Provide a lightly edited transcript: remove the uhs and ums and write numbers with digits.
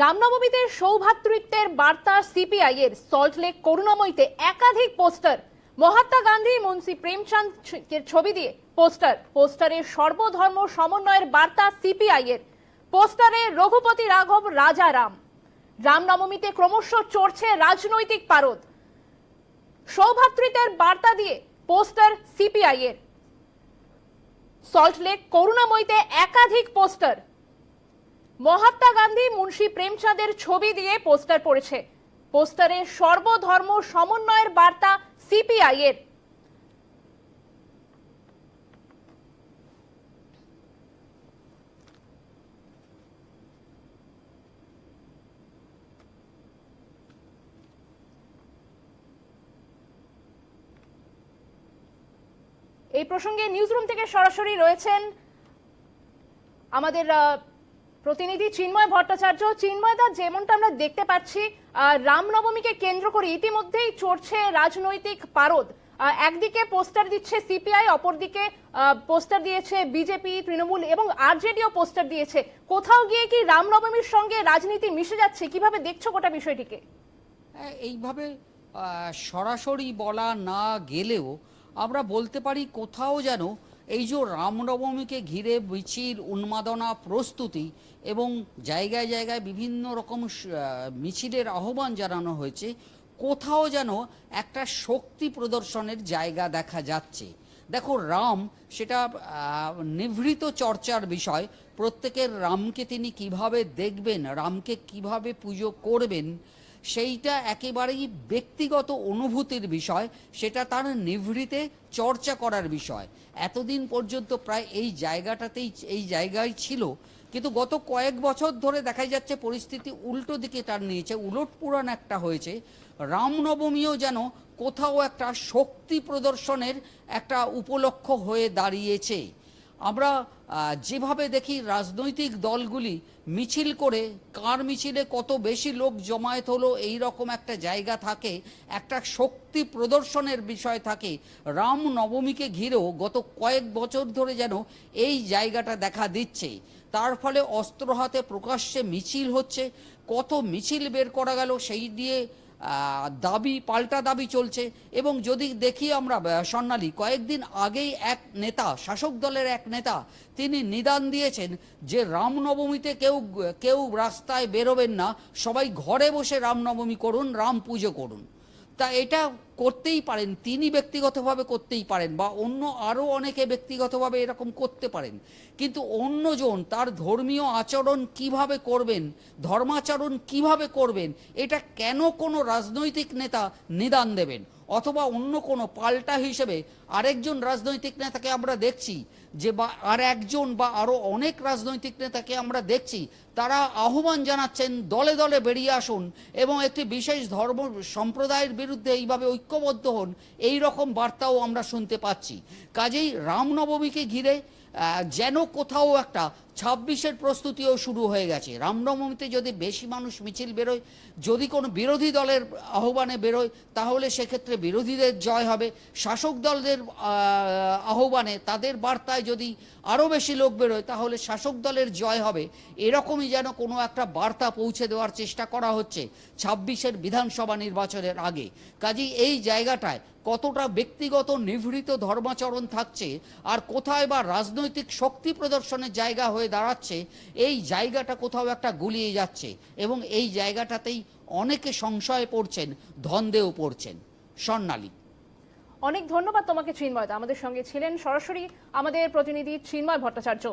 রামনবমীতে সৌভ্রাতৃত্বের বার্তা সিপিআই এর সল্টলেক করুণাময়ীতে একাধিক পোস্টার, মহাত্মা গান্ধী মুন্সি প্রেমচাঁদ ছবি দিয়ে পোস্টারে সর্বধর্ম সমন্বয়ের বার্তা সিপিআই এর, পোস্টারে রঘুপতি রাঘব রাজা রাম। রামনবমীতে ক্রমশ চড়ছে রাজনৈতিক পারদ। সৌভ্রাতৃত্বের বার্তা দিয়ে পোস্টার সিপিআই এর, সল্টলেক করুণাময়ীতে একাধিক পোস্টার, মহাত্মা গান্ধী মুন্সি প্রেমচাঁদের ছবি দিয়ে পোস্টার পড়েছে। পোস্টারে সর্বধর্ম সমন্বয়ের বার্তা সিপিআই এর। এই প্রসঙ্গে নিউজরুম থেকে সরাসরি রয়েছেন আমাদের প্রতিনিধি চিন্ময় ভট্টাচার্য। চিন্ময়দা, যেমনটা আমরা দেখতে পাচ্ছি, রামনবমীকে কেন্দ্র করে ইতিমধ্যেই চড়ছে রাজনৈতিক পারদ। একদিকে পোস্টার দিচ্ছে সিপিআই, অপরদিকে পোস্টার দিয়েছে বিজেপি, তৃণমূল এবং আরজেডিও পোস্টার দিয়েছে। কোথাও গিয়ে কি রামনবমীর সঙ্গে রাজনীতি মিশে যাচ্ছে? কিভাবে দেখছো গোটা বিষয়টিকে? এইভাবে সরাসরি বলা না গেলেও আমরা বলতে পারি কোথাও যেন এই যে রামনবমীকে ঘিরে মিছিল, উন্মাদনা, প্রস্তুতি এবং জায়গায় জায়গায় বিভিন্ন রকম মিছিলের আহ্বান জানানো হয়েছে, কোথাও যেন একটা শক্তি প্রদর্শনের জায়গা দেখা যাচ্ছে। দেখো, রাম সেটা নিভৃত চর্চার বিষয়। প্রত্যেকের রামকে তিনি কিভাবে দেখবেন, রামকে কিভাবে পুজো করবেন, সেইটা একেবারেই ব্যক্তিগত অনুভূতির বিষয়, সেটা তার নিভৃতে চর্চা করার বিষয়। এতদিন পর্যন্ত প্রায় এই জায়গায় ছিল, কিন্তু গত কয়েক বছর ধরে দেখা যাচ্ছে পরিস্থিতি উল্টো দিকে টান নিয়েছে, উলটপুরাণ একটা হয়েছে। রামনবমীও যেন কোথাও একটা শক্তি প্রদর্শনের একটা উপলক্ষ হয়ে দাঁড়িয়েছে। আমরা যেভাবে দেখি রাজনৈতিক দলগুলি মিছিল করে, কার মিছিলে কত বেশি লোক জমায়েত হলো এই রকম একটা জায়গা থাকে, একটা শক্তি প্রদর্শনের বিষয় থাকে। রামনবমীকে ঘিরেও গত কয়েক বছর ধরে যেন এই জায়গাটা দেখা দিচ্ছে। তার ফলে অস্ত্র হাতে প্রকাশ্যে মিছিল হচ্ছে, কত মিছিল বের করা গেল সেই দিয়ে পাল্টা দাবি চলছে। এবং যদি দেখি আমরা স্বর্ণালী, কয়েকদিন আগেই এক নেতা, শাসক দলের এক নেতা, তিনি নিদান দিয়েছেন যে রামনবমীতে কেউ রাস্তায় বেরোবেন না, সবাই ঘরে বসে রামনবমী করুন, রাম পুজো করুন। তা এটা করতেই পারেন, তিনি ব্যক্তিগতভাবে করতেই পারেন, বা অন্য আরও অনেকে ব্যক্তিগতভাবে এরকম করতে পারেন, কিন্তু অন্যজন তার ধর্মীয় আচরণ কিভাবে করবেন, ধর্মাচরণ কিভাবে করবেন, এটা কেন কোনো রাজনৈতিক নেতা নিদান দেবেন? অথবা অন্য কোনো পাল্টা হিসেবে আরেকজন রাজনৈতিক নেতাকে আমরা দেখছি যে, বা আর একজন বা আরও অনেক রাজনৈতিক নেতাকে আমরা দেখছি, তারা আহ্বান জানাচ্ছেন দলে দলে বেরিয়ে আসুন এবং একটি বিশেষ ধর্ম সম্প্রদায়ের বিরুদ্ধে এইভাবে ঐক্যবদ্ধ হন, এই রকম বার্তাও আমরা শুনতে পাচ্ছি। কাজেই রামনবমীকে ঘিরে যেন কোথাও একটা 26-এর প্রস্তুতিও শুরু হয়ে গেছে। রামনবমীতে যদি বেশি মানুষ মিছিল বেরোয়, যদি কোনো বিরোধী দলের আহ্বানে বেরোয়, তাহলে সেক্ষেত্রে বিরোধীদের জয় হবে। শাসক দলদের আহ্বানে, তাদের বার্তায় যদি আরও বেশি লোক বেরোয়, তাহলে শাসক দলের জয় হবে। এরকমই যেন কোনো একটা বার্তা পৌঁছে দেওয়ার চেষ্টা করা হচ্ছে 26-এর বিধানসভা নির্বাচনের আগে। কাজেই এই জায়গাটায় কতটা ব্যক্তিগত নিভৃত ধর্মাচরণ থাকছে আর কোথায় বা রাজনৈতিক শক্তি প্রদর্শনের জায়গা হয়ে দাঁড়াচ্ছে, এই জায়গাটা কোথাও একটা গুলিয়ে যাচ্ছে এবং এই জায়গাটাতেই অনেকে সংশয়ে পড়ছেন, ধন্দেও পড়ছেন। স্বর্ণালী, অনেক ধন্যবাদ তোমাকে চিন্ময়। আমাদের সঙ্গে ছিলেন সরাসরি আমাদের প্রতিনিধি চিন্ময় ভট্টাচার্য।